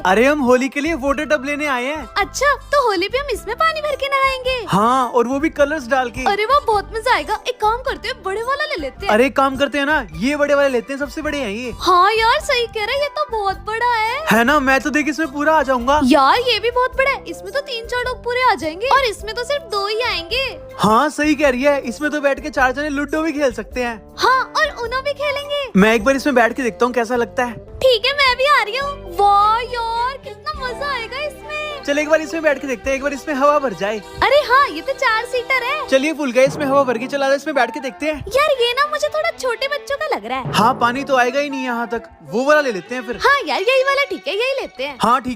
अरे हम होली के लिए वाटर टब लेने आए हैं। अच्छा, तो होली पे हम इसमें पानी भर के नहाएंगे? हाँ, और वो भी कलर्स डाल के। अरे वाह, बहुत मजा आएगा। एक काम करते हैं, बड़े वाला ले लेते हैं। अरे एक काम करते हैं ना, ये बड़े वाले लेते हैं, सबसे बड़े हैं ये। हाँ यार, सही कह रहे हैं, ये तो बहुत बड़ा है ना? मैं तो देख इसमें पूरा आ जाऊंगा। यार ये भी बहुत बड़ा है, इसमें तो 3-4 लोग पूरे आ जाएंगे और इसमें तो सिर्फ 2 ही आएंगे। हाँ सही कह रही है, इसमें तो बैठ के 4 जने लूडो भी खेल सकते हैं। हाँ, और उनो भी खेलेंगे। मैं एक बार इसमें बैठ के देखता हूँ कैसा लगता है। ठीक है, मैं भी आ रही हूँ। वाह यार, कितना मजा आएगा इसमें। चल एक बार इसमें बैठ के देखते हैं, एक बार इसमें हवा भर जाए। अरे हाँ, ये तो 4 सीटर है। चलिए भूल गए, इसमें हवा भर के चला रहा, इसमें बैठ के देखते हैं। यार ये ना मुझे थोड़ा छोटे बच्चों का लग रहा है। हाँ, पानी तो आएगा ही नहीं यहाँ तक, वो वाला ले लेते हैं फिर। हाँ यार, यही वाला ठीक है, यही लेते हैं। हाँ ठीक।